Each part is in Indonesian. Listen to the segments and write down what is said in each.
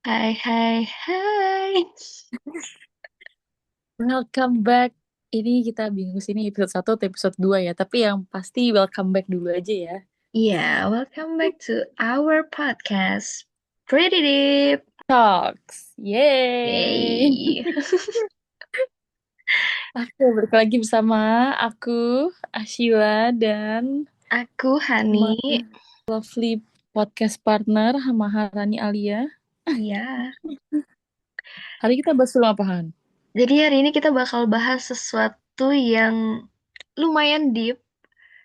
Hai, hai, hai. Welcome back. Ini kita bingung sini episode 1 atau episode 2 ya. Tapi yang pasti welcome back dulu aja ya. Yeah, welcome back to our podcast. Pretty Deep. Talks. Yeay. Yay. Oke, balik lagi bersama aku, Ashila, dan Aku Hani. my lovely podcast partner, Maharani Alia. Iya. Hari kita bahas film apa, Han? Jadi hari ini kita bakal bahas sesuatu yang lumayan deep,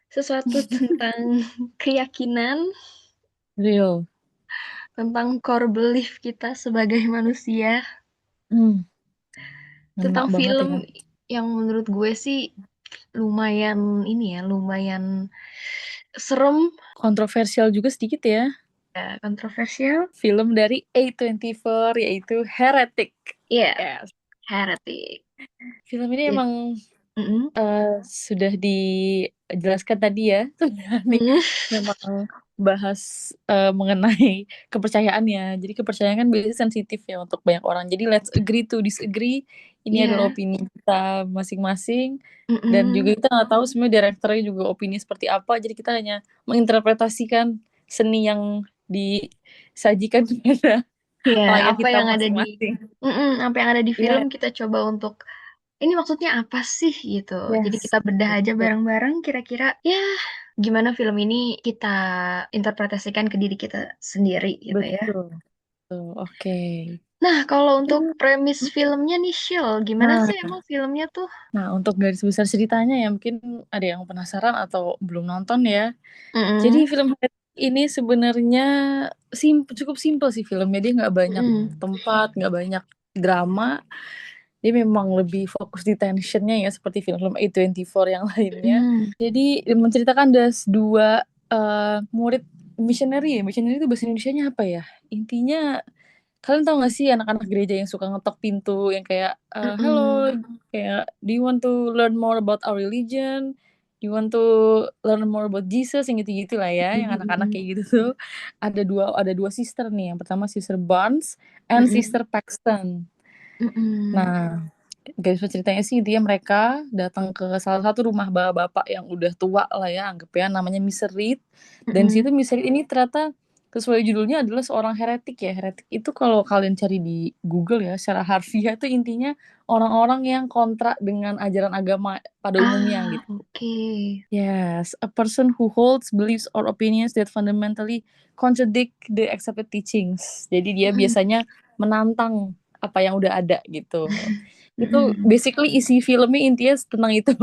sesuatu tentang keyakinan, Real. tentang core belief kita sebagai manusia, Hmm, ngena tentang banget ya. film yang menurut gue sih lumayan ini ya, lumayan serem, Kontroversial juga sedikit ya. ya, kontroversial. Film dari A24 yaitu Heretic. Iya, Yes. Heretic. Film ini Jadi, emang mm-mm. sudah dijelaskan tadi ya, nih Mm, memang bahas mengenai kepercayaannya. Jadi kepercayaan kan biasanya sensitif ya untuk banyak orang. Jadi let's agree to disagree. Ini adalah iya, opini kita masing-masing. Dan juga mm-mm. kita nggak tahu sebenarnya direkturnya juga opini seperti apa. Jadi kita hanya menginterpretasikan seni yang disajikan kepada Iya, layar apa kita yang ada di, masing-masing. apa yang ada di film Ya, kita coba untuk ini maksudnya apa sih gitu. Jadi yes. kita bedah aja Betul. bareng-bareng kira-kira ya gimana film ini kita interpretasikan ke diri kita sendiri gitu ya. Betul. Betul. Oke. Nah, kalau untuk premis filmnya nih, Shil, gimana Nah, sih emang filmnya tuh? untuk garis besar ceritanya ya mungkin ada yang penasaran atau belum nonton ya. Jadi Mm-mm, film Happy ini sebenarnya cukup simpel sih filmnya. Dia nggak banyak mm-mm, tempat, nggak banyak drama. Dia memang lebih fokus di tensionnya ya seperti film-film A24 yang lainnya. mm-mm, Jadi menceritakan ada dua murid missionary ya. Missionary itu bahasa Indonesianya apa ya? Intinya kalian tau gak sih anak-anak gereja yang suka ngetok pintu yang kayak hello, mm-mm, kayak do you want to learn more about our religion? Do you want to learn more about Jesus? Yang gitu-gitu lah ya, yang anak-anak mm-mm, kayak gitu tuh. Ada dua sister nih. Yang pertama Sister Barnes and mm-mm, Sister Paxton. mm-mm, Nah, garis besar ceritanya sih dia mereka datang ke salah satu rumah bapak-bapak yang udah tua lah ya, anggap ya namanya Mister Reed. Dan di situ mm-mm. Mister Reed ini ternyata sesuai judulnya adalah seorang heretik ya. Heretik itu kalau kalian cari di Google ya, secara harfiah itu intinya orang-orang yang kontra dengan ajaran agama pada umumnya Ah, gitu. oke. Yes, a person who holds beliefs or opinions that fundamentally contradict the accepted teachings. Jadi dia Mm-mm. biasanya menantang apa yang udah ada gitu. Itu Mm-mm. basically isi filmnya intinya tentang itu.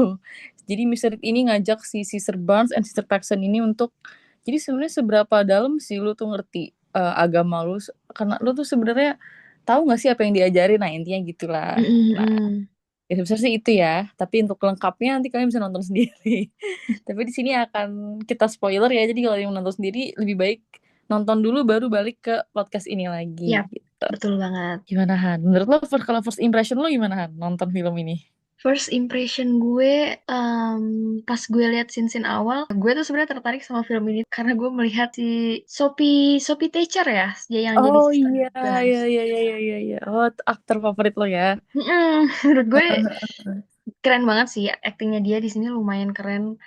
Jadi Mr. Reed ini ngajak si Sister Barnes and Sister Paxton ini untuk jadi sebenarnya seberapa dalam sih lu tuh ngerti agama lu karena lu tuh sebenarnya tahu nggak sih apa yang diajarin, nah intinya gitulah. Nah, Mm-mm. ya sebesar sih itu ya, tapi untuk lengkapnya nanti kalian bisa nonton sendiri. Tapi di sini akan kita spoiler ya, jadi kalau yang nonton sendiri lebih baik nonton dulu baru balik ke podcast ini lagi Yap, gitu. betul banget. Gimana Han? Menurut lo kalau first impression lo gimana Han nonton film ini? First impression gue pas gue lihat scene-scene awal, gue tuh sebenarnya tertarik sama film ini karena gue melihat si Sophie Sophie Teacher ya, dia yang jadi Oh Sister iya, iya, Guns. iya, iya, iya, iya, iya. Oh, aktor favorit lo ya? Menurut gue keren banget sih aktingnya dia di sini lumayan keren.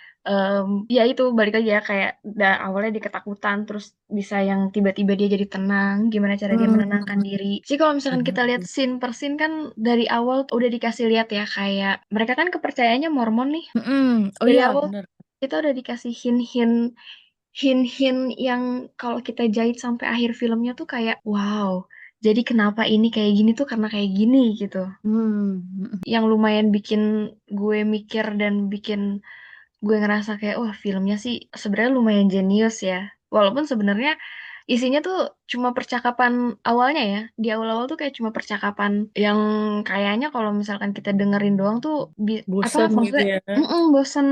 Ya itu balik lagi ya kayak awalnya dia ketakutan terus bisa yang tiba-tiba dia jadi tenang, gimana cara dia Hmm, menenangkan diri. Jadi kalau misalkan benar kita lihat sih. scene per scene kan dari awal udah dikasih lihat ya kayak mereka kan kepercayaannya Mormon nih. Mm-mm. Oh Dari iya, awal benar. kita udah dikasih hint-hint yang kalau kita jahit sampai akhir filmnya tuh kayak wow. Jadi kenapa ini kayak gini tuh karena kayak gini gitu Hmm. yang lumayan bikin gue mikir dan bikin gue ngerasa kayak wah filmnya sih sebenarnya lumayan jenius ya. Walaupun sebenarnya isinya tuh cuma percakapan awalnya ya. Di awal-awal tuh kayak cuma percakapan yang kayaknya kalau misalkan kita dengerin doang tuh apa Bosan gitu maksudnya ya. bosen.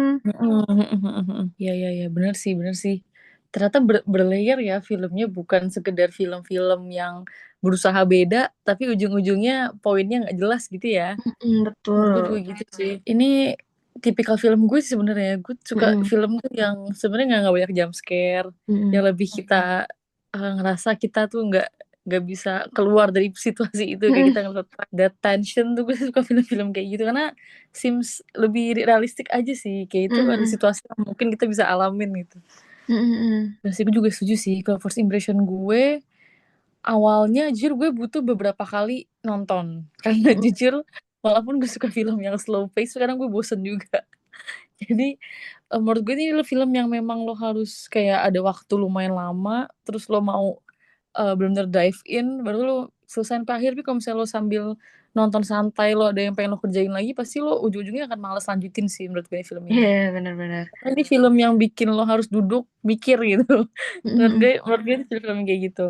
Iya, iya, iya, bener sih, bener sih. Ternyata berlayer ya filmnya, bukan sekedar film-film yang berusaha beda, tapi ujung-ujungnya poinnya nggak jelas gitu ya. Menurut gue juga Betul. gitu sih. Ini tipikal film gue sih sebenarnya. Gue suka Mm-mm, film tuh yang sebenarnya nggak banyak jump scare, yang mm-mm, lebih kita ngerasa kita tuh nggak. nggak bisa keluar dari situasi itu, kayak kita Mm-mm. ngeliat ada tension tuh, gue suka film-film kayak gitu karena seems lebih realistik aja sih, kayak itu ada Mm-mm. situasi yang mungkin kita bisa alamin gitu. Mm-mm. Dan sih gue juga setuju sih kalau first impression gue awalnya jujur gue butuh beberapa kali nonton karena jujur walaupun gue suka film yang slow pace kadang gue bosen juga. Jadi menurut gue ini film yang memang lo harus kayak ada waktu lumayan lama terus lo mau bener-bener dive in baru lo selesai sampai akhir. Tapi kalau misalnya lo sambil nonton santai lo ada yang pengen lo kerjain lagi pasti lo ujung-ujungnya akan malas lanjutin sih menurut gue film ini. Iya, benar-benar. Karena ini film yang bikin lo harus duduk mikir gitu. Mm-mm. Menurut gue itu film yang kayak gitu.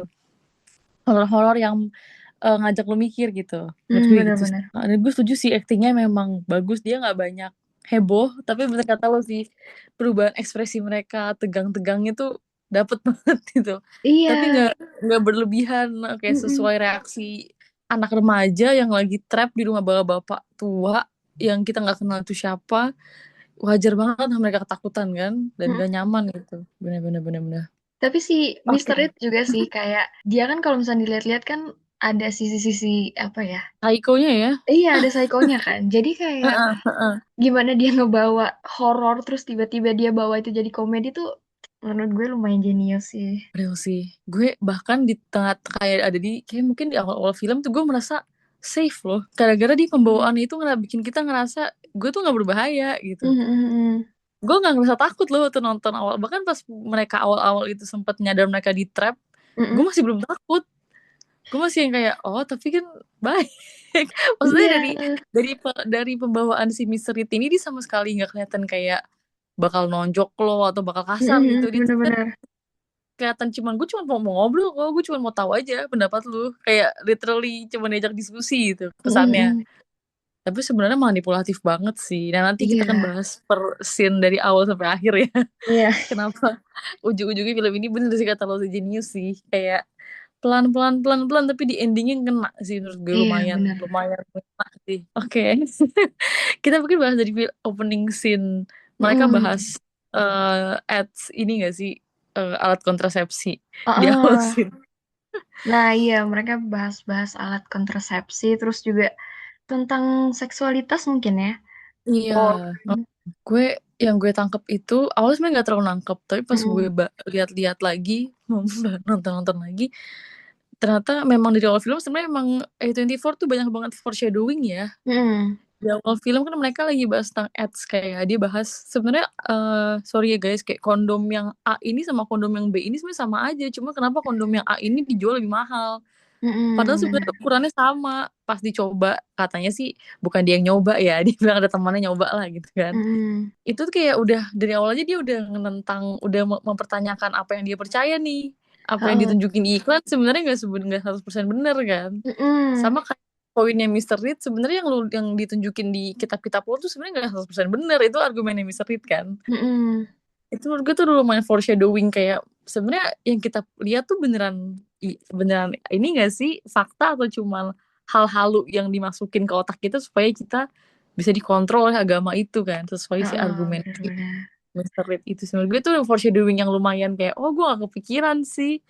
Horor-horor yang ngajak lo mikir gitu. Menurut gue gitu sih. Benar-benar. Dan gue setuju sih aktingnya memang bagus. Dia nggak banyak heboh, tapi bener kata lo sih perubahan ekspresi mereka tegang-tegangnya tuh dapet banget gitu. Tapi Iya. nggak berlebihan, kayak Mm-mm. sesuai reaksi anak remaja yang lagi trap di rumah bapak-bapak tua yang kita nggak kenal itu siapa. Wajar banget mereka ketakutan kan dan gak Mm-mm. nyaman gitu. Bener-bener bener-bener. Tapi si Oke. Mister It juga sih kayak dia kan kalau misalnya dilihat-lihat kan ada sisi-sisi apa ya? Taikonya ya. Iya, ada psikonya kan. Jadi kayak Heeh, heeh. gimana dia ngebawa horor terus tiba-tiba dia bawa itu jadi komedi tuh menurut gue lumayan jenius sih. Real sih. Gue bahkan di tengah kayak ada di kayak mungkin di awal-awal film tuh gue merasa safe loh. Gara-gara di Mm. pembawaan itu bikin kita ngerasa gue tuh nggak berbahaya gitu. Mm, mm, mm. Gue nggak ngerasa takut loh waktu nonton awal. Bahkan pas mereka awal-awal itu sempat nyadar mereka di trap, gue Mm-mm. masih belum takut. Gue masih yang kayak oh tapi kan baik. Maksudnya Iya, dari pembawaan si Misteri ini dia sama sekali nggak kelihatan kayak bakal nonjok lo atau bakal kasar gitu. Dia tuh bener-bener. kelihatan cuman gue cuma mau ngobrol kok, gue cuma mau tahu aja pendapat lu, kayak literally cuma diajak diskusi gitu kesannya. Mm-mm. Tapi sebenarnya manipulatif banget sih. Nah nanti kita akan Iya, bahas per scene dari awal sampai akhir ya. iya, Kenapa ujung-ujungnya film ini bener sih kata lo genius sih, kayak pelan-pelan pelan-pelan tapi di endingnya kena sih menurut gue, iya lumayan bener. lumayan kena sih. Oke. Kita mungkin bahas dari opening scene. Mereka Mm-mm. bahas ads ini gak sih, alat kontrasepsi di awal Heeh. scene. Nah iya mereka bahas-bahas alat kontrasepsi terus juga tentang seksualitas mungkin ya. Iya, Oh. gue yang gue tangkep itu awalnya sebenarnya nggak terlalu nangkep, tapi pas gue Mm-mm. lihat-lihat lagi, nonton-nonton lagi, ternyata memang dari awal film sebenarnya emang A24 tuh banyak banget foreshadowing ya. Mm-mm. Di awal film kan mereka lagi bahas tentang ads, kayak dia bahas sebenarnya sorry ya guys, kayak kondom yang A ini sama kondom yang B ini sebenarnya sama aja, cuma kenapa kondom yang A ini dijual lebih mahal. Padahal Mm-mm. sebenarnya Bener. ukurannya sama. Pas dicoba, katanya sih bukan dia yang nyoba ya, dia bilang ada temannya nyoba lah gitu kan. Mm-mm. Itu tuh kayak udah dari awal aja dia udah menentang, udah mempertanyakan apa yang dia percaya nih. Apa yang Heeh. ditunjukin di iklan sebenarnya nggak 100% bener kan. Mm-mm. Sama kayak poinnya Mister Reed sebenarnya yang ditunjukin di kitab-kitab lo tuh sebenarnya nggak 100% bener. Itu argumennya Mister Reed kan. Mm-mm. Itu menurut gue tuh udah lumayan foreshadowing, kayak sebenarnya yang kita lihat tuh beneran beneran ini gak sih fakta atau cuma hal halu yang dimasukin ke otak kita supaya kita bisa dikontrol oleh agama itu kan, sesuai si Heeh, argumen si bener-bener. Mr. Reed itu. Menurut gue tuh foreshadowing yang lumayan kayak oh gue gak kepikiran sih,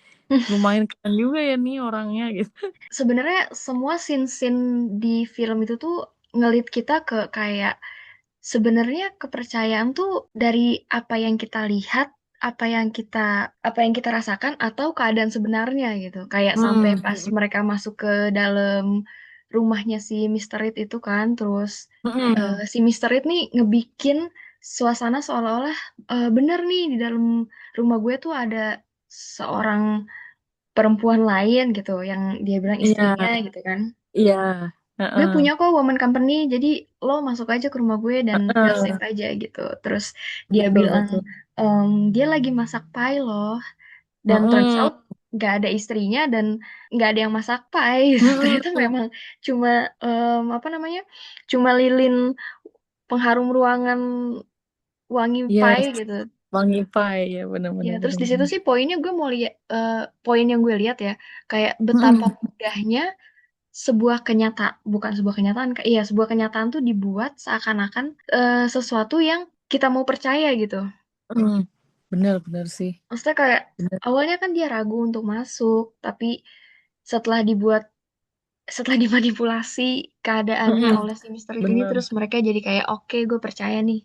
lumayan keren juga ya nih orangnya gitu. Sebenarnya semua scene-scene di film itu tuh ngelit kita ke kayak sebenarnya kepercayaan tuh dari apa yang kita lihat, apa yang kita rasakan atau keadaan sebenarnya gitu. Kayak sampai Hmm. pas mereka masuk ke dalam rumahnya si Mr. Reed itu kan, terus Hmm. si Mr. Reed nih ngebikin suasana seolah-olah bener nih di dalam rumah gue tuh ada seorang perempuan lain gitu yang dia bilang Iya, istrinya gitu kan. iya. Gue Heeh. punya kok woman company, jadi lo masuk aja ke rumah gue dan feel safe Heeh. aja gitu. Terus dia Betul, bilang betul. dia lagi masak pie loh, dan turns Heeh. out nggak ada istrinya dan nggak ada yang masak pie. Ternyata Heeh. memang cuma apa namanya, cuma lilin pengharum ruangan wangi Yes, pie gitu. Wangi Pai ya, Ya, benar-benar terus di situ benar-benar. sih poinnya gue mau lihat poin yang gue lihat ya, kayak betapa Mm-mm. mudahnya bukan sebuah kenyataan, iya sebuah kenyataan tuh dibuat seakan-akan sesuatu yang kita mau percaya gitu. Mm. Benar-benar sih. Maksudnya kayak Benar. awalnya kan dia ragu untuk masuk, tapi setelah dimanipulasi keadaannya Mm-mm. oleh si Misteri ini, Bener, terus mereka jadi kayak oke gue percaya nih,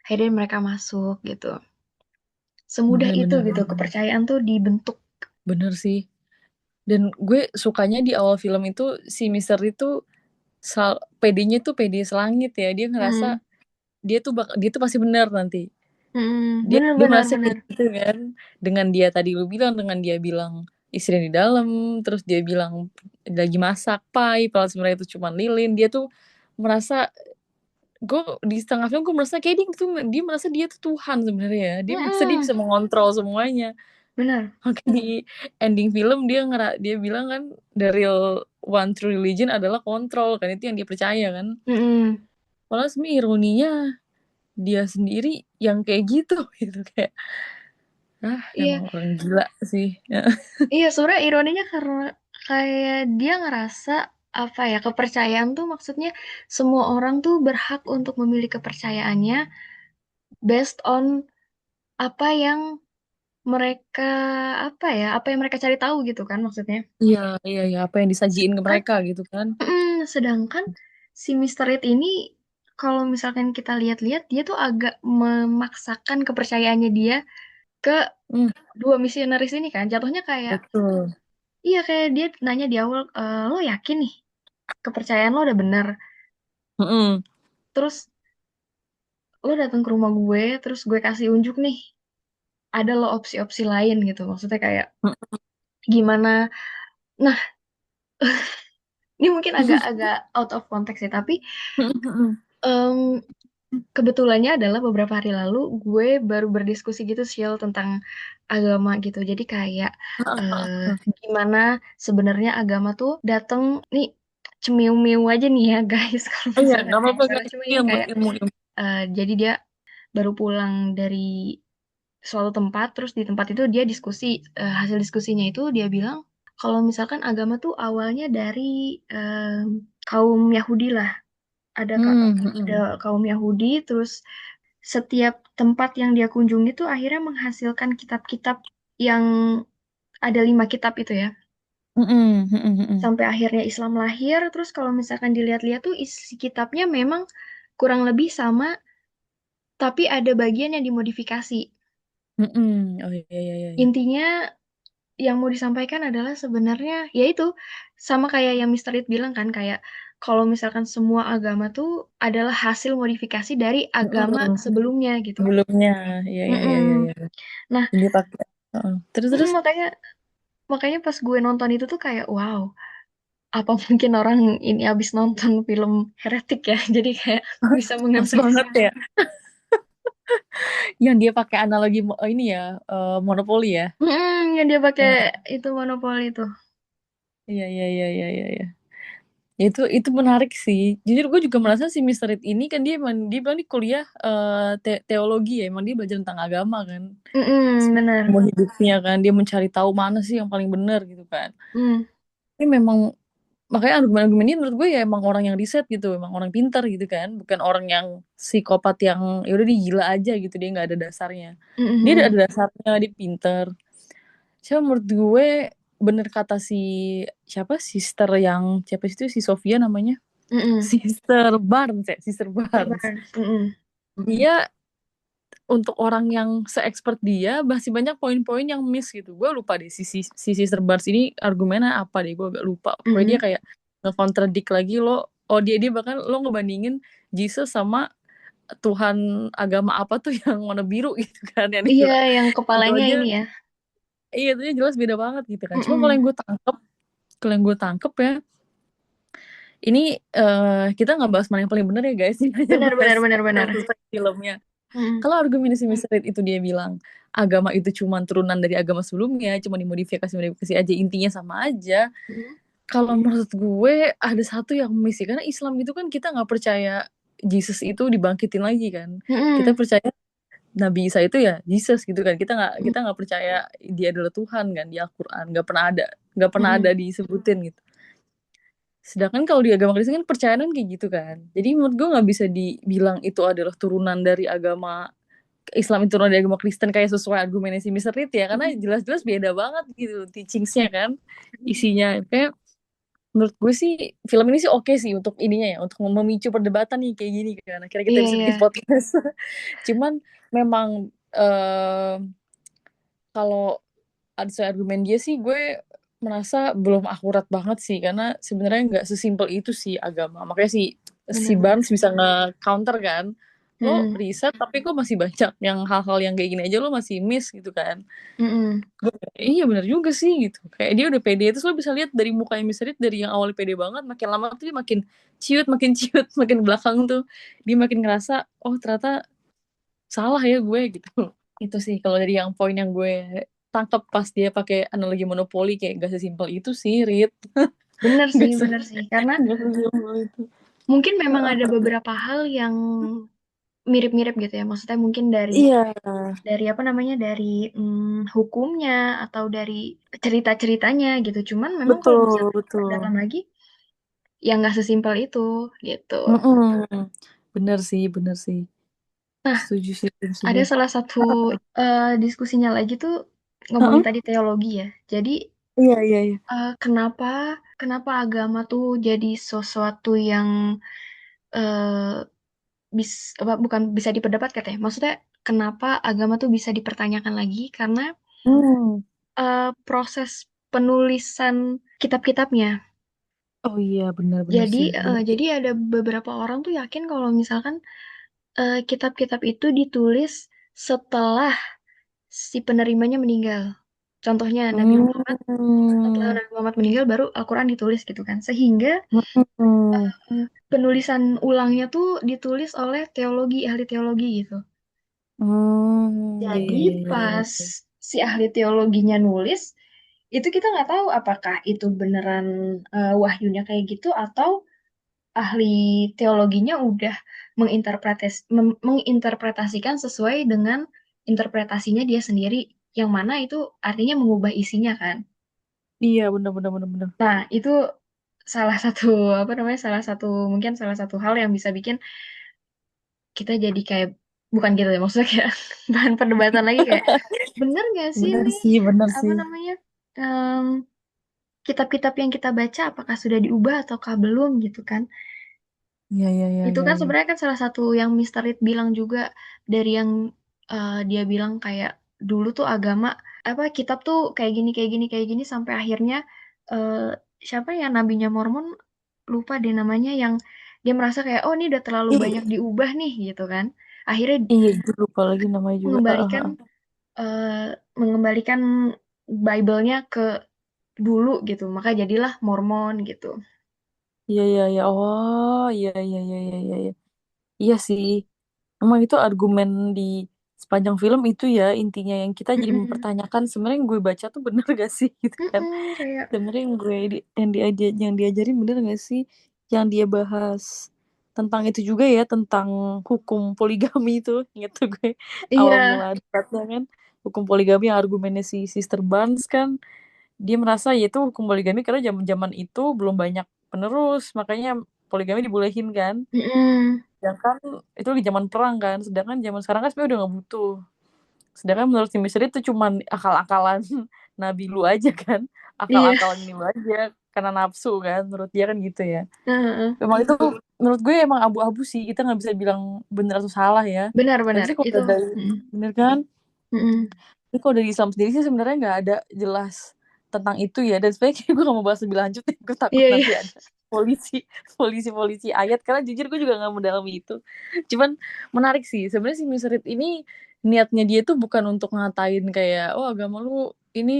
akhirnya mereka masuk gitu. Semudah bener, itu bener, gitu bener, kepercayaan tuh dibentuk. bener sih. Dan gue sukanya di awal film itu si Mister itu pedenya tuh pede selangit ya. Dia ngerasa Hmm, dia tuh pasti benar nanti. Dia bener dia bener merasa kayak bener. gitu kan. Dengan dia tadi lu bilang, dengan dia bilang istri di dalam, terus dia bilang lagi masak pai, padahal sebenarnya itu cuma lilin. Dia tuh merasa, gue di setengah film gue merasa kayak dia merasa dia tuh Tuhan sebenarnya ya. Dia merasa dia Mm-mm, bisa mengontrol semuanya. bener. Oke, di ending film dia bilang kan the real one true religion adalah kontrol kan, itu yang dia percaya kan. Mm-mm. Padahal sebenarnya ironinya dia sendiri yang kayak gitu gitu kayak Iya, emang orang gila sih. iya sebenarnya ironinya karena kayak dia ngerasa apa ya, kepercayaan tuh maksudnya semua orang tuh berhak untuk memilih kepercayaannya based on apa yang mereka apa yang mereka cari tahu gitu kan maksudnya. Iya, iya, iya, apa yang disajiin ke Sedangkan mereka gitu kan. sedangkan si Mister Reed ini kalau misalkan kita lihat-lihat dia tuh agak memaksakan kepercayaannya dia ke Hmm, dua misionaris ini kan. Jatuhnya kayak betul. iya kayak dia nanya di awal, lo yakin nih kepercayaan lo udah bener. Mm-mm. Terus lo datang ke rumah gue, terus gue kasih unjuk nih. Ada lo opsi-opsi lain gitu. Maksudnya kayak gimana? Nah, ini mungkin agak-agak out of context ya, tapi Mm-mm. em, kebetulannya adalah beberapa hari lalu gue baru berdiskusi gitu Shil tentang agama gitu. Jadi kayak gimana sebenarnya agama tuh datang nih cemiu-miu aja nih ya guys. Kalau Oh iya, misalkan nggak apa-apa misalnya guys, cuma ini ini yang kayak berilmu ilmu. jadi dia baru pulang dari suatu tempat, terus di tempat itu dia diskusi, hasil diskusinya itu dia bilang kalau misalkan agama tuh awalnya dari kaum Yahudi lah, ada ada Mm-mm. kaum Yahudi, terus setiap tempat yang dia kunjungi tuh akhirnya menghasilkan kitab-kitab yang ada 5 kitab itu ya, Mm-mm. Mm-mm. Mm-mm. sampai akhirnya Islam lahir. Terus kalau misalkan dilihat-lihat tuh isi kitabnya memang kurang lebih sama, tapi ada bagian yang dimodifikasi. Mm-mm. Oh iya, iya, iya, iya. Intinya yang mau disampaikan adalah sebenarnya yaitu sama kayak yang Mr. Reed bilang kan, kayak kalau misalkan semua agama tuh adalah hasil modifikasi dari agama Mm-mm. sebelumnya gitu. Sebelumnya, iya, iya, iya, iya, Mm-mm. iya. Nah, Ini pakai. Heeh. Terus, terus. makanya makanya pas gue nonton itu tuh kayak wow, apa mungkin orang ini abis nonton film heretik ya, jadi kayak bisa Pas mengerti. banget ya. Yang dia pakai analogi ini ya, monopoli ya. Yang dia pakai Yang itu monopoli itu. iya, iya, iya, iya, iya, iya. Ya, itu menarik sih. Jujur gue juga merasa si Mr. Reed ini kan dia bilang di kuliah teologi ya, emang dia belajar tentang agama kan. Benar. Mau hidupnya kan dia mencari tahu mana sih yang paling benar gitu kan. Hmm, Ini memang makanya argumen-argumen ini menurut gue ya emang orang yang riset gitu, emang orang pintar gitu kan, bukan orang yang psikopat yang ya udah dia gila aja gitu, dia nggak ada dasarnya. mm, Dia mm, ada dasarnya, dia pintar. Cuma menurut gue bener kata si siapa sister yang siapa itu si Sofia namanya. mm, mm. Sister Barnes ya, Sister Barnes. Terbang. Mm, Dia untuk orang yang se-expert dia masih banyak poin-poin yang miss gitu. Gue lupa deh si Sister Barnes ini argumennya apa deh, gue agak lupa. mm, Pokoknya dia mm. kayak nge-contradict lagi lo. Oh dia bahkan lo ngebandingin Jesus sama Tuhan agama apa tuh yang warna biru gitu kan, yang Iya, itu yang itu kepalanya aja. ini ya. Iya itu aja jelas beda banget gitu kan. Cuma Mm-mm. kalau yang gue tangkep ya, ini kita nggak bahas mana yang paling benar ya guys, ini hanya Benar, bahas benar, benar, benar. selesai filmnya. Mm-mm. Kalau argumen si Mr. Reed itu dia bilang agama itu cuma turunan dari agama sebelumnya, cuma dimodifikasi modifikasi aja, intinya sama aja. Mm-mm. Kalau menurut gue ada satu yang miss sih, karena Islam itu kan kita nggak percaya Jesus itu dibangkitin lagi kan. Kita Mm-mm. percaya Nabi Isa itu ya Jesus gitu kan. Kita nggak percaya dia adalah Tuhan kan di Al-Quran. Nggak pernah ada Mm-mm. disebutin gitu. Sedangkan kalau di agama Kristen kan percayaan kan kayak gitu kan. Jadi menurut gue nggak bisa dibilang itu adalah turunan dari agama Islam itu dari agama Kristen kayak sesuai argumennya si Mr. Reed ya, karena jelas-jelas beda banget gitu teachingsnya kan, isinya kayak menurut gue sih film ini sih oke sih untuk ininya ya, untuk memicu perdebatan nih kayak gini kan, akhirnya kita Iya, bisa iya. bikin podcast. Cuman memang kalau ada soal argumen dia sih gue merasa belum akurat banget sih, karena sebenarnya nggak sesimpel itu sih agama, makanya si Benar-benar. Barnes bisa nge-counter kan, lo Mm-mm. riset tapi kok masih banyak yang hal-hal yang kayak gini aja lo masih miss gitu kan. Mm-mm. Gue kayak, iya bener juga sih gitu, kayak dia udah pede, terus lo bisa lihat dari mukanya Miss Reed, dari yang awalnya pede banget makin lama tuh dia makin ciut makin belakang tuh dia makin ngerasa oh ternyata salah ya gue gitu. Itu sih kalau dari yang poin yang gue tangkap pas dia pakai analogi monopoli, kayak gak sesimpel itu sih, Rit. Bener Gak sih, se bener sih. Karena gak sesimpel itu. mungkin memang ada beberapa hal yang mirip-mirip gitu ya. Maksudnya mungkin Iya, dari apa namanya, dari hukumnya atau dari cerita-ceritanya gitu. Cuman memang kalau betul, misalnya betul. dalam lagi, ya nggak sesimpel itu gitu. Mm-mm. Bener sih. Nah, Setuju sih ada prinsipnya. salah satu diskusinya lagi tuh ngomongin Heeh. tadi teologi ya. Jadi Iya, iya, iya. kenapa kenapa agama tuh jadi sesuatu yang eh bukan bisa diperdebatkan ya. Maksudnya kenapa agama tuh bisa dipertanyakan lagi karena Hmm. proses penulisan kitab-kitabnya. Oh iya, benar-benar Jadi sih, benar sih. jadi ada beberapa orang tuh yakin kalau misalkan kitab-kitab itu ditulis setelah si penerimanya meninggal. Contohnya Nabi Muhammad, setelah Hmm. Nabi Muhammad meninggal baru Al-Quran ditulis gitu kan. Sehingga Hmm. penulisan ulangnya tuh ditulis oleh teologi, ahli teologi gitu. Hmm. Iya, Jadi iya, iya, iya, pas iya. si ahli teologinya nulis, itu kita nggak tahu apakah itu beneran wahyunya kayak gitu atau ahli teologinya udah menginterpretasikan sesuai dengan interpretasinya dia sendiri, yang mana itu artinya mengubah isinya kan. Iya, benar-benar benar-benar. Nah, itu salah satu apa namanya, mungkin salah satu hal yang bisa bikin kita jadi kayak, bukan gitu ya maksudnya, kayak bahan perdebatan lagi kayak bener gak sih Benar nih sih, benar apa sih. namanya, em, kitab-kitab yang kita baca apakah sudah diubah ataukah belum gitu kan. Iya, iya, iya, Itu iya, kan iya. sebenarnya kan salah satu yang Mister Reed bilang juga, dari yang dia bilang kayak dulu tuh agama apa kitab tuh kayak gini kayak gini kayak gini sampai akhirnya eh, siapa ya nabinya Mormon, lupa deh namanya, yang dia merasa kayak oh ini udah terlalu banyak Ih, diubah nih gitu kan. Akhirnya iya, gue lupa lagi namanya juga. mengembalikan eh, mengembalikan Bible-nya ke dulu gitu. Maka jadilah Mormon gitu. Iya, iya, iya. Oh, iya, iya, iya, iya, iya, iya. Iya sih. Emang itu argumen di sepanjang film itu ya, intinya yang kita jadi Mm-mm. mempertanyakan sebenarnya yang gue baca tuh bener gak sih gitu kan. Mm-mm, kayak Sebenarnya yang diajarin bener gak sih, yang dia bahas tentang itu juga ya, tentang hukum poligami itu. Ingat tuh gue awal iya, mula debatnya kan, hukum poligami yang argumennya si Sister Barnes kan, dia merasa ya itu hukum poligami karena zaman-zaman itu belum banyak penerus, makanya poligami dibolehin kan. mm-mm. Sedangkan itu lagi zaman perang kan, sedangkan zaman sekarang kan sebenarnya udah nggak butuh. Sedangkan menurut si Misri itu cuman akal-akalan Nabi lu aja kan, Iya. akal-akalan ini lu aja karena nafsu kan, menurut dia kan gitu ya. Heeh. Memang itu menurut gue emang abu-abu sih, kita nggak bisa bilang benar atau salah ya. Tapi Benar-benar sih kalau itu. dari Mm-mm. bener kan, Mm-mm. tapi kalau dari Islam sendiri sih sebenarnya nggak ada jelas tentang itu ya. Dan sebenarnya kayak gue gak mau bahas lebih lanjut nih. Gue takut Iya, iya. nanti ada polisi, polisi ayat. Karena jujur gue juga gak mendalami itu. Cuman menarik sih. Sebenarnya si Miserit ini niatnya dia tuh bukan untuk ngatain kayak, oh agama lu ini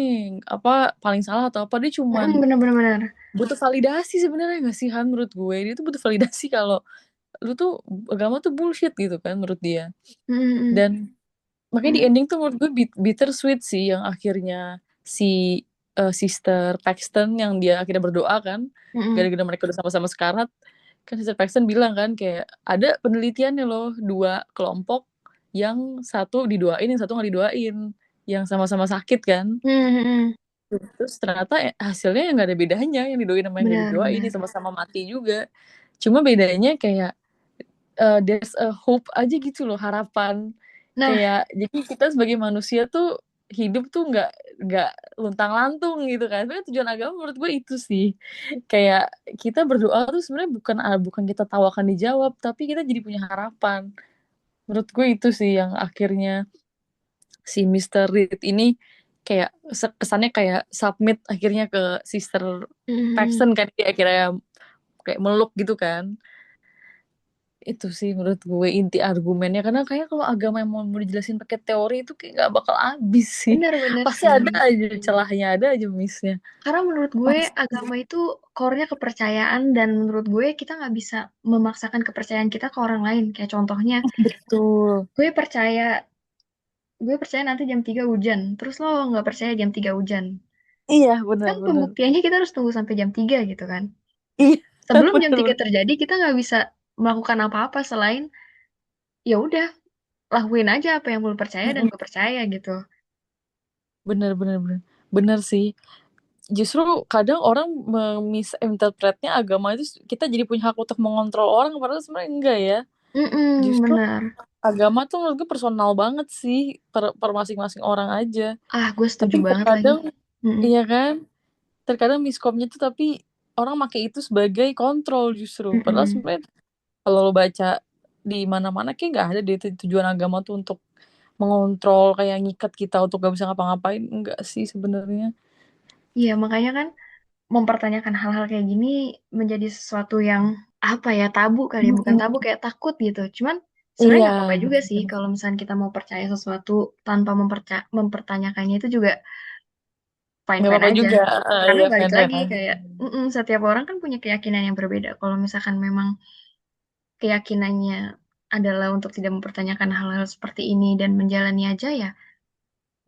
apa paling salah atau apa. Dia Mm-mm, cuman benar-benar benar. butuh validasi sebenarnya gak sih Han, menurut gue. Dia tuh butuh validasi kalau lu tuh agama tuh bullshit gitu kan menurut dia. Mm-mm. Dan makanya di Mm-mm. ending tuh menurut gue bitter sweet sih, yang akhirnya si Sister Paxton yang dia akhirnya berdoa kan, Mm-mm. gara-gara mereka udah sama-sama sekarat, kan Sister Paxton bilang kan kayak ada penelitiannya loh, dua kelompok, yang satu didoain yang satu nggak didoain, yang sama-sama sakit kan. Mm-mm. Terus ternyata hasilnya yang nggak ada bedanya, yang didoain sama yang nggak didoain, Benar-benar. yang sama-sama mati juga. Cuma bedanya kayak there's a hope aja gitu loh, harapan Nah, Kayak jadi kita sebagai manusia tuh hidup tuh nggak luntang-lantung gitu kan. Sebenarnya tujuan agama menurut gue itu sih. Kayak kita berdoa tuh sebenarnya bukan kita tahu akan dijawab, tapi kita jadi punya harapan. Menurut gue itu sih yang akhirnya si Mister Reed ini kayak kesannya kayak submit akhirnya ke Sister mm, Paxton kan, dia akhirnya kayak meluk gitu kan. Itu sih menurut gue inti argumennya, karena kayak kalau agama yang mau dijelasin pakai teori itu kayak nggak bakal habis sih. bener-bener Pasti sih. ada aja celahnya, ada aja missnya. Karena menurut gue Pasti. agama itu core-nya kepercayaan dan menurut gue kita nggak bisa memaksakan kepercayaan kita ke orang lain. Kayak contohnya, Betul. gue percaya gue percaya nanti jam 3 hujan, terus lo nggak percaya jam 3 hujan. Iya, Kan benar-benar. pembuktiannya kita harus tunggu sampai jam 3 gitu kan. Iya, Sebelum jam 3 benar-benar. terjadi, kita nggak bisa melakukan apa-apa selain ya udah lakuin aja apa yang lo percaya dan gue percaya gitu. Benar-benar benar. Benar sih. Justru kadang orang misinterpretnya agama itu kita jadi punya hak untuk mengontrol orang, padahal sebenarnya enggak ya. Mm-mm, Justru bener. agama tuh menurut gue personal banget sih, per masing-masing orang aja. Ah, gue setuju Tapi banget lagi. terkadang, Mm-mm, iya kan, terkadang miskomnya tuh tapi orang pakai itu sebagai kontrol justru. Padahal mm-mm. sebenarnya kalau lo baca di mana-mana kayak nggak ada deh tujuan agama tuh untuk mengontrol kayak ngikat kita untuk gak bisa ngapa-ngapain. Enggak sih sebenarnya. Iya, makanya kan mempertanyakan hal-hal kayak gini menjadi sesuatu yang apa ya tabu kali ya, bukan tabu Mm-mm. kayak takut gitu. Cuman sebenarnya Iya, nggak apa-apa juga sih benar. kalau misalnya kita mau percaya sesuatu tanpa mempertanyakannya itu juga Nggak fine-fine apa-apa aja. juga. Karena Iya, balik fine-fine lagi aja. kayak setiap orang kan punya keyakinan yang berbeda. Kalau misalkan memang keyakinannya adalah untuk tidak mempertanyakan hal-hal seperti ini dan menjalani aja ya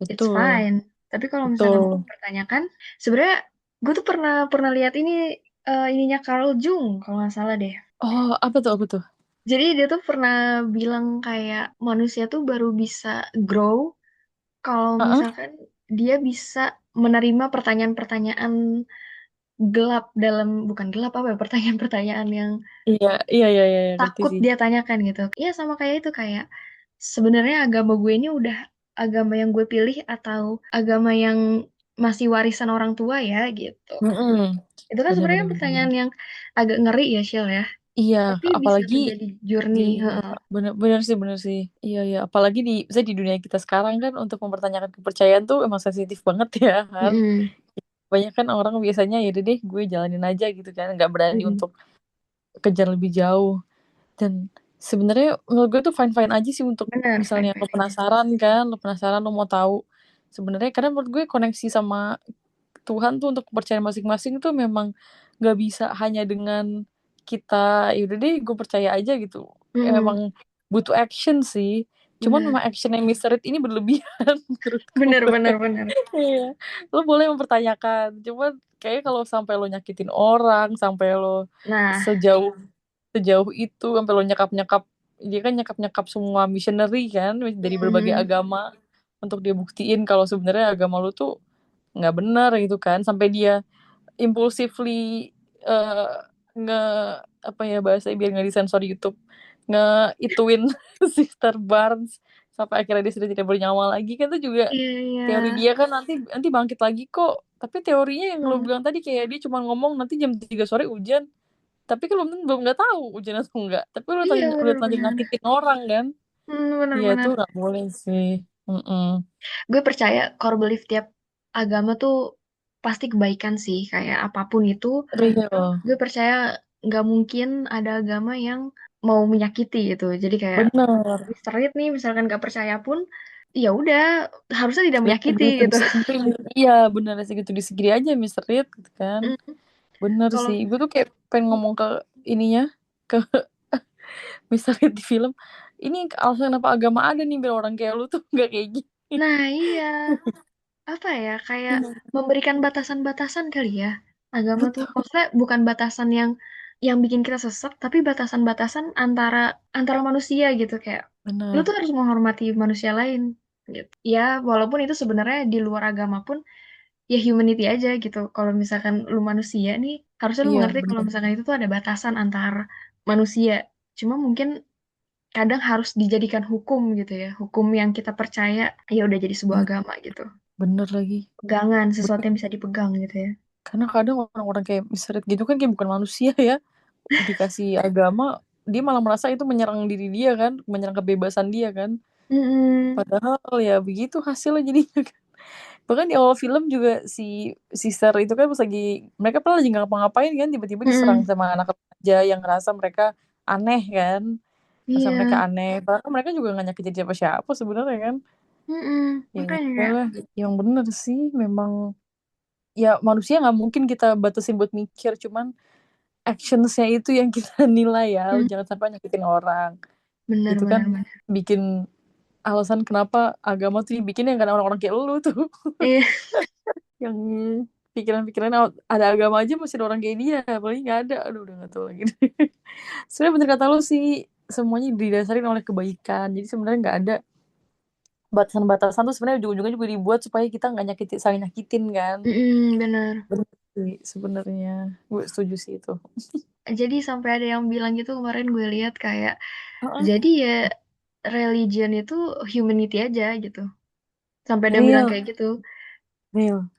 it's Betul, fine. Tapi kalau misalkan mau betul. mempertanyakan, sebenarnya gue tuh pernah pernah lihat ini ininya Carl Jung kalau nggak salah deh. Oh, apa tuh, apa tuh? Jadi dia tuh pernah bilang kayak manusia tuh baru bisa grow kalau Heeh. misalkan dia bisa menerima pertanyaan-pertanyaan gelap dalam bukan gelap apa ya pertanyaan-pertanyaan yang Iya, iya, iya, iya, iya, ngerti takut sih. dia tanyakan gitu. Iya sama kayak itu kayak sebenarnya agama gue ini udah agama yang gue pilih atau agama yang masih warisan orang tua ya gitu. Mm-mm. Itu kan sebenarnya Bener-bener. pertanyaan yang agak ngeri ya Shil ya. Iya, Tapi bisa apalagi menjadi di journey. Heeh. bener-bener sih, bener sih. Iya, iya, apalagi saya di dunia kita sekarang kan untuk mempertanyakan kepercayaan tuh emang sensitif banget ya kan. Mm-mm. Banyak kan orang biasanya ya udah deh gue jalanin aja gitu kan, nggak berani Mm-mm. untuk kejar lebih jauh. Dan sebenarnya menurut gue tuh fine fine aja sih untuk Benar, misalnya lo fine-fine aja. penasaran kan, lo penasaran lo mau tahu sebenarnya, karena menurut gue koneksi sama Tuhan tuh untuk kepercayaan masing-masing tuh memang nggak bisa hanya dengan kita ya udah deh gue percaya aja gitu. Mm-mm. Emang butuh action sih, cuman Benar. memang action yang misterius ini berlebihan menurut Benar, gue. benar, benar. Iya, lo boleh mempertanyakan, cuman kayak kalau sampai lo nyakitin orang, sampai lo Nah, sejauh sejauh itu, sampai lo nyekap-nyekap, dia kan nyekap-nyekap semua missionary kan dari berbagai mm, agama untuk dia buktiin kalau sebenarnya agama lo tuh nggak benar gitu kan, sampai dia impulsively eh, nge apa ya bahasa biar nggak disensor YouTube, nge ituin Sister Barnes sampai akhirnya dia sudah tidak bernyawa lagi kan, itu juga iya, iya. teori dia kan nanti nanti bangkit lagi kok. Tapi teorinya yang lo Mm, bilang tadi kayak dia cuma ngomong nanti jam 3 sore hujan, tapi kan belum belum nggak tahu hujan atau enggak, tapi iya, udah benar, lanjut benar. nyakitin orang kan. Benar, Iya itu benar. nggak boleh sih. Mm-mm. Gue percaya core belief tiap agama tuh pasti kebaikan sih kayak apapun itu Real. gue percaya nggak mungkin ada agama yang mau menyakiti gitu jadi kayak Bener. Mr. nih misalkan nggak percaya pun ya udah harusnya tidak menyakiti Gitu gitu. disegiri. Iya bener sih gitu disegiri aja Mr. Reed gitu kan. Mm, Bener kalau sih, gue tuh kayak pengen ngomong ke ininya, ke Mr. Reed di film, ini alasan kenapa agama ada nih biar orang kayak lu tuh nggak kayak gini. nah iya apa ya kayak memberikan batasan-batasan kali ya agama tuh Betul. maksudnya bukan batasan yang bikin kita sesat tapi batasan-batasan antara antara manusia gitu kayak lu Bener. tuh harus menghormati manusia lain gitu ya walaupun itu sebenarnya di luar agama pun ya humanity aja gitu kalau misalkan lu manusia nih harusnya lu Iya mengerti kalau bener. misalkan itu tuh ada batasan antar manusia cuma mungkin kadang harus dijadikan hukum gitu ya. Hukum yang kita percaya ya udah jadi sebuah Iya, agama gitu. bener lagi. Pegangan, sesuatu Bener. yang bisa dipegang gitu ya. Karena kadang orang-orang kayak misterius gitu kan kayak bukan manusia ya. Dikasih agama, dia malah merasa itu menyerang diri dia kan, menyerang kebebasan dia kan. Mm-mm. Padahal ya begitu hasilnya jadinya kan. Bahkan di awal film juga si sister itu kan pas lagi mereka padahal lagi nggak ngapa-ngapain kan tiba-tiba diserang Mm-mm. sama anak remaja yang ngerasa mereka aneh kan. Rasa mereka Iya. aneh. Padahal kan mereka juga nggak nyakitin siapa-siapa sebenarnya kan. Mm-mm. Ya Makanya kayak, udahlah, yang bener sih memang ya manusia nggak mungkin kita batasin buat mikir, cuman actions-nya itu yang kita nilai ya. Lu mm, jangan sampai nyakitin orang. bener Itu kan bener bener. bikin alasan kenapa agama tuh dibikin ya karena orang-orang kayak lu tuh. Iya. Yang pikiran-pikiran ada agama aja masih ada orang kayak dia. Apalagi nggak ada. Aduh udah nggak tahu lagi. Sebenarnya bener kata lu sih, semuanya didasari oleh kebaikan. Jadi sebenarnya nggak ada batasan-batasan tuh sebenarnya ujung-ujungnya juga dibuat supaya kita nggak nyakitin, saling nyakitin kan. Mm-mm, bener. Bener sih sebenarnya. Gue setuju sih itu. Jadi sampai ada yang bilang gitu kemarin gue lihat kayak, Heeh. jadi ya religion itu humanity aja gitu. Sampai ada yang bilang Real, kayak gitu. real.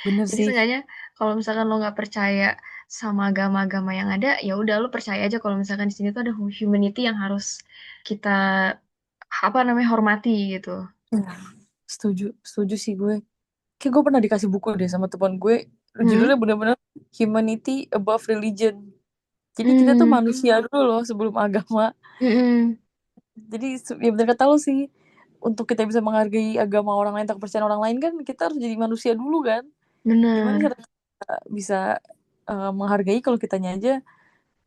Bener Jadi sih. seenggaknya kalau misalkan lo nggak percaya sama agama-agama yang ada, ya udah lo percaya aja kalau misalkan di sini tuh ada humanity yang harus kita apa namanya hormati gitu. Ya, setuju, setuju sih gue. Kayak gue pernah dikasih buku deh sama teman gue. Hmm? Judulnya bener-bener Humanity Above Religion. Jadi kita tuh Hmm. manusia dulu loh sebelum agama. Mm-mm. Jadi ya bener kata lo sih. Untuk kita bisa menghargai agama orang lain atau kepercayaan orang lain kan kita harus jadi manusia dulu kan. Gimana Bener. cara kita bisa menghargai kalau kitanya aja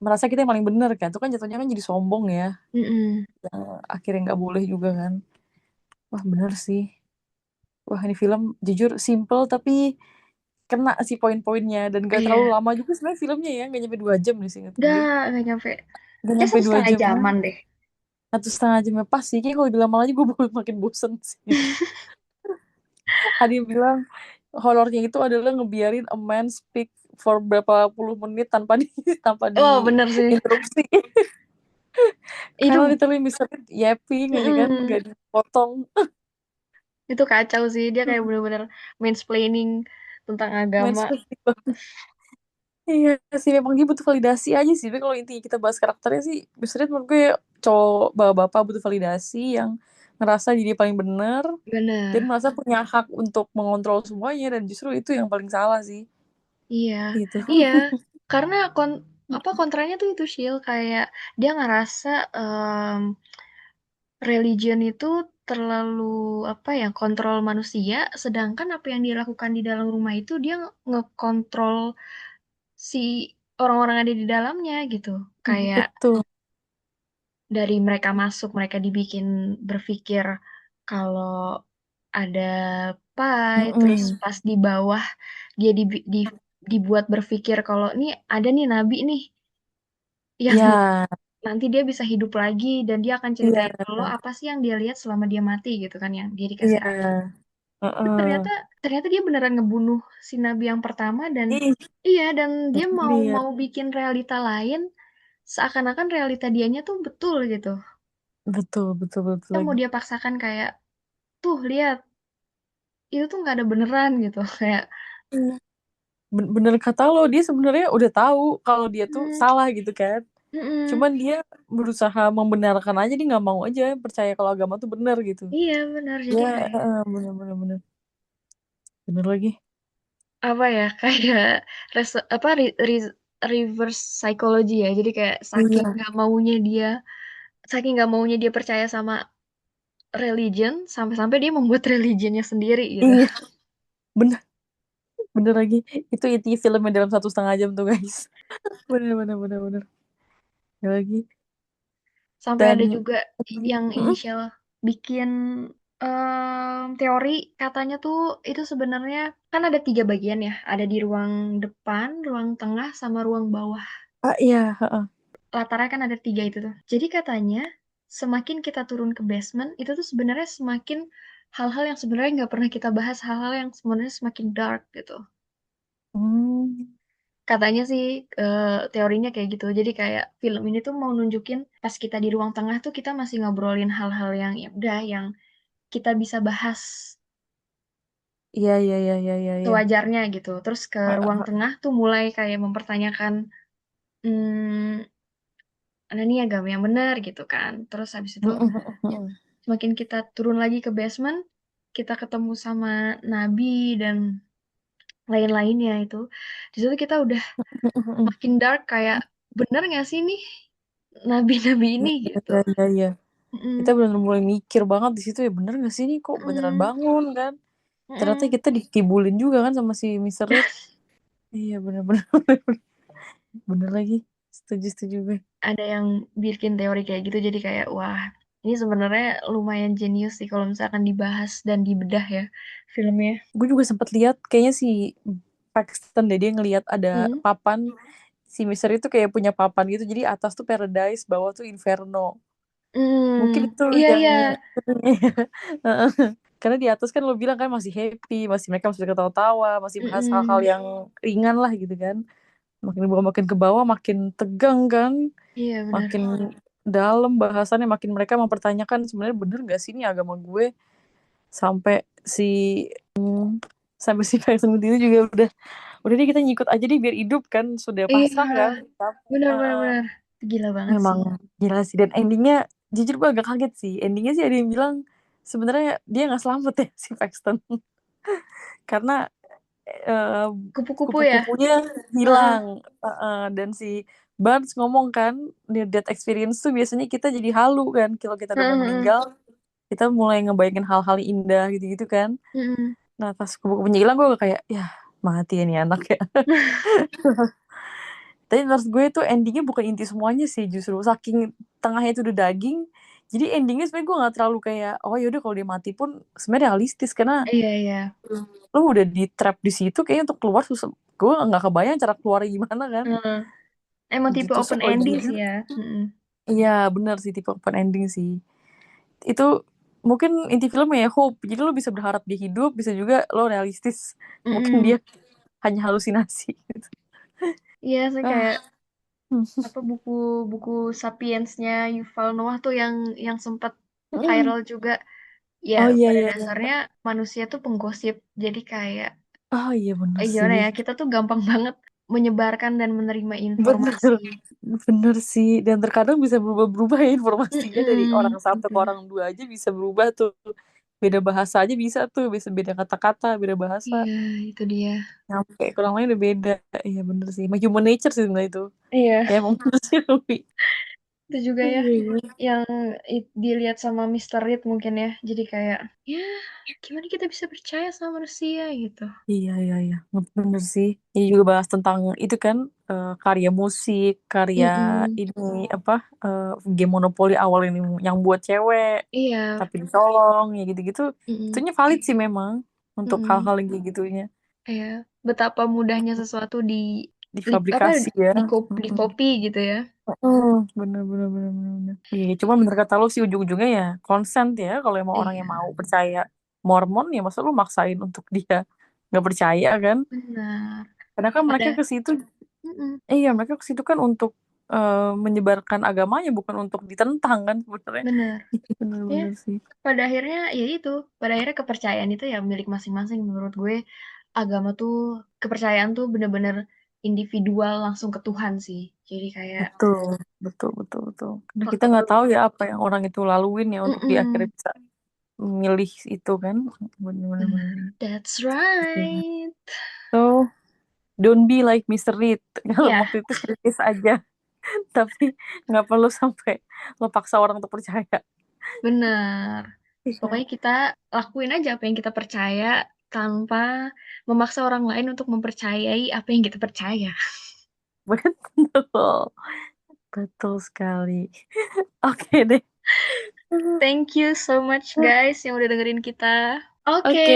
merasa kita yang paling benar kan. Itu kan jatuhnya kan jadi sombong ya. Mm-mm. Yang akhirnya nggak boleh juga kan. Wah bener sih. Wah ini film jujur simple tapi kena sih poin-poinnya dan gak terlalu Iya. lama juga sebenarnya filmnya ya nggak nyampe 2 jam nih seingat gue. Nggak nyampe. Gak Kayak nyampe satu dua setengah jam kan. jaman deh. 1,5 jamnya pas sih kayak kalau dilama lagi gue bakal makin bosen sih. Ada yang bilang horornya itu adalah ngebiarin a man speak for berapa puluh menit tanpa di tanpa Oh bener sih. diinterupsi. Karena Itu literally misalnya yapping aja kan mm-mm. gak dipotong. Itu kacau sih. Dia kayak bener-bener mansplaining tentang Man agama. speak. Iya sih memang dia butuh validasi aja sih. Tapi kalau intinya kita bahas karakternya sih, biasanya menurut gue cowok bapak-bapak butuh validasi yang ngerasa diri paling benar dan Bener. merasa punya hak untuk mengontrol semuanya dan justru itu yang paling salah sih. Iya. Itu. Iya. Karena apa kontranya tuh itu Shil kayak dia ngerasa religion itu terlalu apa ya kontrol manusia, sedangkan apa yang dia lakukan di dalam rumah itu dia ngekontrol si orang-orang ada di dalamnya gitu. Kayak Betul. dari mereka masuk, mereka dibikin berpikir kalau ada pai, terus Mm-mm. pas di bawah dia dibuat berpikir kalau nih ada nih nabi nih yang Ya, nanti dia bisa hidup lagi dan dia akan iya, ceritain ke lo apa sih yang dia lihat selama dia mati gitu kan yang dia dikasih racun. iya. Tapi ternyata Heeh. ternyata dia beneran ngebunuh si nabi yang pertama dan Ih, iya dan dia itu mau dia. mau bikin realita lain seakan-akan realita dianya tuh betul gitu. Betul, betul, betul Kita mau lagi. dia paksakan kayak tuh lihat itu tuh nggak ada beneran gitu kayak Iya. Bener kata lo, dia sebenarnya udah tahu kalau dia tuh mm, salah gitu kan. mm-mm. Cuman dia berusaha membenarkan aja, dia nggak mau aja percaya kalau agama tuh benar gitu. Iya benar jadi Ya, kayak bener bener bener bener lagi. apa ya kayak apa reverse psychology ya jadi kayak Iya, saking nggak maunya dia percaya sama religion sampai-sampai dia membuat religionnya sendiri gitu iya, bener bener lagi. Itu inti filmnya dalam 1,5 jam tuh guys. Bener bener bener bener. Ya lagi. sampai ada Dan juga yang mm, inisial bikin teori katanya tuh itu sebenarnya kan ada tiga bagian ya ada di ruang depan ruang tengah sama ruang bawah iya, heeh. latarnya kan ada tiga itu tuh jadi katanya semakin kita turun ke basement itu tuh sebenarnya semakin hal-hal yang sebenarnya nggak pernah kita bahas hal-hal yang sebenarnya semakin dark gitu Hmm, Katanya sih teorinya kayak gitu. Jadi kayak film ini tuh mau nunjukin pas kita di ruang tengah tuh kita masih ngobrolin hal-hal yang ya udah yang kita bisa bahas Iya iya iya iya iya iya. sewajarnya gitu. Terus ke ruang tengah tuh mulai kayak mempertanyakan hmm, mana nih agama yang benar gitu kan. Terus habis itu semakin kita turun lagi ke basement, kita ketemu sama Nabi dan lain-lainnya itu. Di situ kita udah makin dark kayak bener gak sih nih nabi-nabi ini Iya gitu. iya iya iya. Mm-mm. Kita benar mulai mikir banget di situ ya, bener gak sih ini kok beneran Mm-mm. bangun kan? Ternyata Mm-mm. kita dikibulin juga kan sama si Mr. Reed. Iya bener-bener bener lagi. Setuju setuju gue. Ada yang bikin teori kayak gitu jadi kayak wah ini sebenarnya lumayan jenius sih kalau misalkan dibahas dan dibedah ya filmnya. Gue juga sempat lihat kayaknya si Paxton deh, dia ngelihat ada Hmm. papan, si Mister itu kayak punya papan gitu, jadi atas tuh Paradise, bawah tuh Inferno. Mungkin Hmm. itu Iya yang iya. karena di atas kan lo bilang kan masih happy, masih mereka masih ketawa-tawa, masih bahas hal-hal Mm-mm. yang ringan lah gitu kan. Makin di bawah makin ke bawah makin tegang kan, Iya benar. makin dalam bahasannya, makin mereka mempertanyakan sebenarnya bener gak sih ini agama gue, sampai si sampai si Paxton itu juga udah deh kita ngikut aja deh biar hidup kan, sudah pasrah Iya kan. Tapi, benar benar benar. Gila banget memang sih. gila sih, dan endingnya jujur gue agak kaget sih, endingnya sih ada yang bilang sebenarnya dia nggak selamat ya si Paxton karena eh, Kupu-kupu ya. kupu-kupunya Heeh. hilang. Dan si Barnes ngomong kan, near death experience tuh biasanya kita jadi halu kan, kalau kita udah mau Heeh, heeh. meninggal kita mulai ngebayangin hal-hal indah gitu-gitu kan. Mm-mm. Nah pas kupu-kupunya hilang gue kayak ya mati ya nih anak ya. Tapi menurut gue itu endingnya bukan inti semuanya sih, justru saking tengahnya itu udah daging, jadi endingnya sebenarnya gue nggak terlalu kayak oh yaudah kalau dia mati pun sebenarnya realistis, karena Iya iya. lu udah di trap di situ kayaknya untuk keluar susah. Gue nggak kebayang cara keluarnya gimana kan. Heeh. Emang tipe open Ditusuk lagi ending kan. sih ya. Mm-mm. Iya bener sih, tipe open ending sih itu. Mungkin inti filmnya ya hope, jadi lo bisa berharap dia hidup, bisa juga lo realistis mungkin dia Mm-mm. hanya halusinasi gitu. Iya sih kayak Ah. apa buku-buku Sapiensnya Yuval Noah tuh yang sempat Hmm. viral juga. Ya Oh iya pada iya iya. dasarnya manusia tuh penggosip. Jadi kayak Oh iya bener gimana sih. ya kita tuh gampang banget menyebarkan dan menerima informasi. Bener, bener sih. Dan terkadang bisa berubah-berubah ya informasinya, dari orang Mm-mm. satu ke orang dua aja bisa berubah tuh. Beda bahasa aja bisa tuh, bisa beda kata-kata, beda bahasa. Iya itu dia. Nyampe ke orang lain udah beda. Iya bener sih. Emang human nature sih sebenarnya itu. Iya Ya emang manusia lebih. itu juga ya Iya, yang dilihat sama Mister Reed mungkin ya. Jadi kayak ya gimana kita bisa percaya sama manusia gitu. iya, iya, iya. Bener sih. Ini juga bahas tentang itu kan, karya musik, karya Mm-mm. ini apa, game monopoli awal ini yang buat cewek Iya. tapi dicolong ya gitu-gitu. Mm-mm. Itunya valid sih memang untuk Mm-mm. hal-hal yang kayak gitunya. Iya, betapa mudahnya sesuatu apa Difabrikasi ya. di Mm-mm. copy gitu ya. Bener bener bener bener bener. Iya, cuma bener kata lo sih, ujung-ujungnya ya consent ya, kalau emang orang yang Iya, mau percaya Mormon ya masa lu maksain untuk dia nggak percaya kan. benar. Karena kan mereka Pada, ke situ, mm-mm, iya mereka ke situ kan untuk menyebarkan agamanya, bukan untuk ditentang kan sebenarnya. benar. Ya, Bener-bener sih. pada akhirnya ya itu, pada akhirnya kepercayaan itu ya milik masing-masing. Menurut gue, agama tuh kepercayaan tuh bener-bener individual langsung ke Tuhan sih. Jadi kayak Betul, betul, betul, betul. Karena kita nggak faktor, tahu ya apa yang orang itu laluin ya untuk di akhirnya mm-mm, bisa memilih itu kan. Bener-bener. benar. That's Bener. right. So, don't be like Mr. Reed. Kalau Ya, mau kritis, kritis aja. Tapi nggak perlu sampai lo paksa orang untuk percaya. benar. Iya. Pokoknya kita lakuin aja apa yang kita percaya tanpa memaksa orang lain untuk mempercayai apa yang kita percaya. Betul. Betul sekali. Oke deh. Thank you so much guys yang udah dengerin kita. Oke. Oke.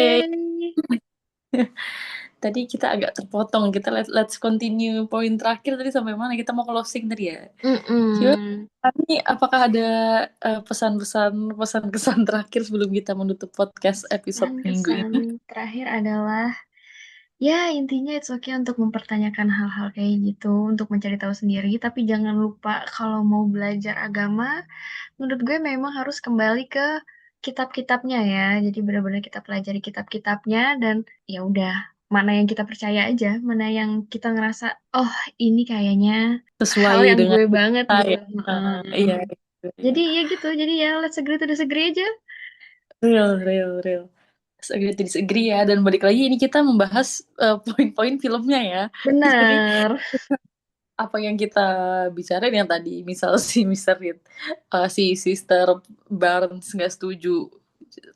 Tadi kita agak terpotong. Kita let's continue poin terakhir tadi sampai mana? Kita mau closing tadi ya. Coba Mm-mm. tadi apakah ada pesan-pesan, pesan kesan terakhir sebelum kita menutup podcast episode minggu Kesan-kesan ini? terakhir adalah Ya, intinya it's okay untuk mempertanyakan hal-hal kayak gitu, untuk mencari tahu sendiri, tapi jangan lupa kalau mau belajar agama, menurut gue memang harus kembali ke kitab-kitabnya ya. Jadi benar-benar kita pelajari kitab-kitabnya dan ya udah, mana yang kita percaya aja, mana yang kita ngerasa, oh ini kayaknya Sesuai hal yang dengan gue banget kita gitu. ya. Iya, Heeh. iya, iya. Jadi ya gitu, jadi ya let's agree to disagree aja. Real, real, real. Agree to disagree ya. Dan balik lagi ini kita membahas poin-poin filmnya ya. Jadi Benar. apa yang kita bicarain yang tadi, misal si Mr. Reed, si Sister Barnes nggak setuju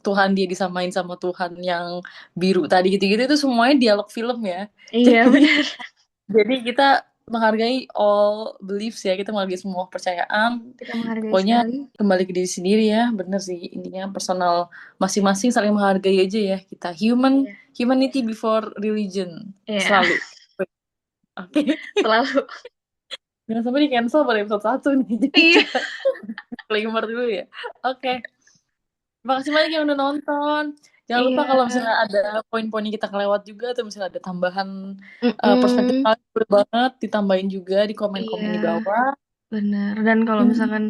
Tuhan dia disamain sama Tuhan yang biru tadi gitu-gitu itu semuanya dialog film ya. Iya, Jadi benar. jadi kita menghargai all beliefs ya, kita menghargai semua kepercayaan. Kita menghargai Pokoknya sekali. kembali ke diri sendiri ya, bener sih intinya personal masing-masing saling menghargai aja ya kita. Iya. Humanity before religion Iya, selalu. Oke, selalu. jangan sampai di cancel pada episode 1 nih. Jadi Iya. kita disclaimer dulu ya. Oke, terima kasih banyak yang udah nonton. Jangan lupa Iya. kalau misalnya ada poin-poin yang kita kelewat juga atau misalnya ada tambahan perspektif Mm-mm. kalian boleh banget ditambahin juga di Iya, komen-komen di bawah. benar. Dan kalau Hmm. misalkan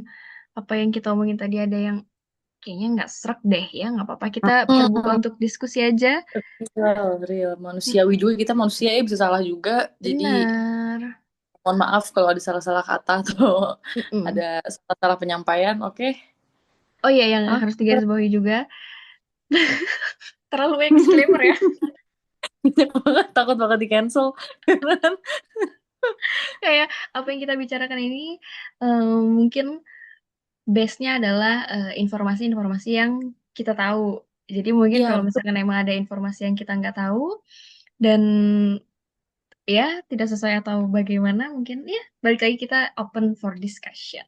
apa yang kita omongin tadi ada yang kayaknya nggak srek deh ya, nggak apa-apa. Kita terbuka Hmm. untuk diskusi aja. Real, real. Manusiawi juga Mm-mm. kita manusia ya bisa salah juga. Jadi Benar. mohon maaf kalau ada salah-salah kata atau ada Mm-mm. salah-salah penyampaian. Oke. Oh iya, yang harus Oke. digarisbawahi juga. Terlalu banyak disclaimer ya. Takut banget di cancel. Kayak apa yang kita bicarakan ini mungkin base-nya adalah informasi-informasi yang kita tahu. Jadi mungkin Iya, kalau betul. misalkan emang ada informasi yang kita nggak tahu dan ya tidak sesuai atau bagaimana, mungkin ya balik lagi kita open for discussion.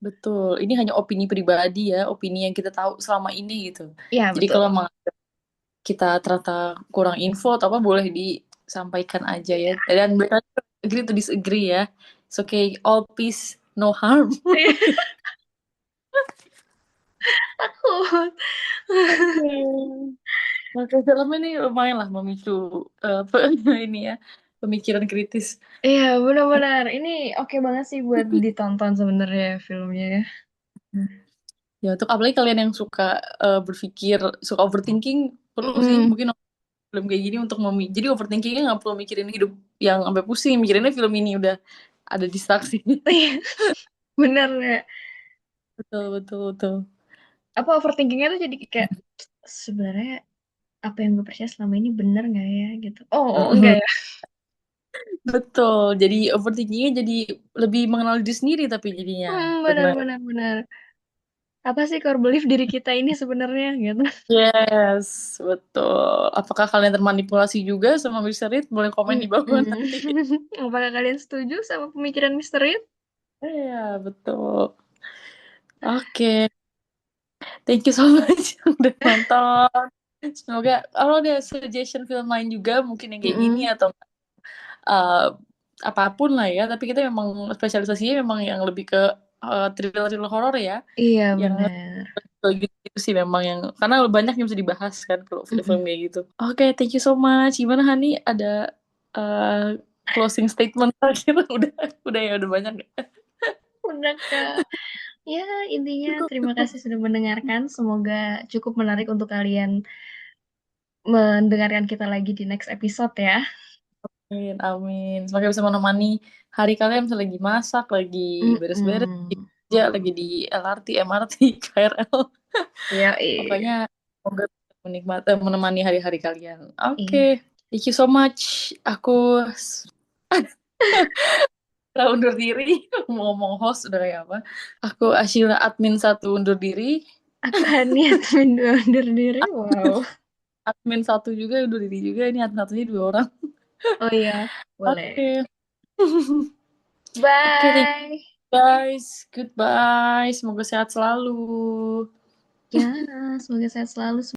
Betul. Ini hanya opini pribadi ya, opini yang kita tahu selama ini gitu. Ya Jadi kalau betul. emang kita ternyata kurang info atau apa boleh disampaikan aja ya. Ya. Dan berarti agree to disagree ya. It's okay, all peace, no harm. Takut. Oke. Oke, film ini lumayan lah memicu ini ya, pemikiran kritis. Iya benar-benar. Ini oke banget sih buat ditonton sebenarnya filmnya ya. Ya, untuk apalagi kalian yang suka berpikir, suka overthinking, perlu sih Mm-mm. mungkin nonton film kayak gini untuk jadi overthinkingnya nggak perlu mikirin hidup yang sampai pusing, mikirinnya film ini udah ada distraksi. Iya, bener ya. Betul, betul, betul. Apa overthinkingnya tuh jadi kayak sebenarnya apa yang gue percaya selama ini bener nggak ya gitu. Oh, oh enggak Mm-mm. ya. Betul, jadi overthinkingnya jadi lebih mengenal diri sendiri tapi jadinya. Benar Benar. benar benar. Apa sih core belief diri kita ini sebenarnya gitu. Yes, betul. Apakah kalian termanipulasi juga sama Mr. Reed? Boleh komen di bawah Mm-mm. nanti. Apakah kalian setuju sama pemikiran Mister Reed? Iya, betul. Oke, thank you so much yang udah nonton. Semoga kalau ada suggestion film lain juga mungkin yang kayak gini Mm-mm. atau uh, apapun lah ya. Tapi kita memang spesialisasinya memang yang lebih ke thriller-thriller horor ya. Iya Yang benar. kayak gitu sih memang yang karena banyak yang bisa dibahas kan kalau film-film Mm-mm. kayak gitu. Oke, thank you so much. Gimana Hani? Ada uh, closing statement terakhir? Udah ya, udah banyak. Udah Kak. Ya intinya Cukup, terima cukup. kasih sudah mendengarkan. Semoga cukup menarik untuk kalian mendengarkan kita lagi di next episode ya. Amin, amin. Semoga bisa menemani hari kalian misalnya lagi masak, lagi beres-beres, lagi Mm-mm. kerja, lagi di LRT, MRT, KRL. Ya, Pokoknya semoga bisa menemani hari-hari kalian. Oke, iya. thank you so much. Aku udah undur diri. Mau ngomong host udah kayak apa. Aku Ashila admin satu undur diri. Aku niat undur diri. Wow. Admin satu juga undur diri juga. Ini admin satunya 2 orang. Oh iya, boleh. Oke. Oke, thank you Bye. guys. Goodbye. Semoga sehat selalu. Ya, semoga sehat selalu.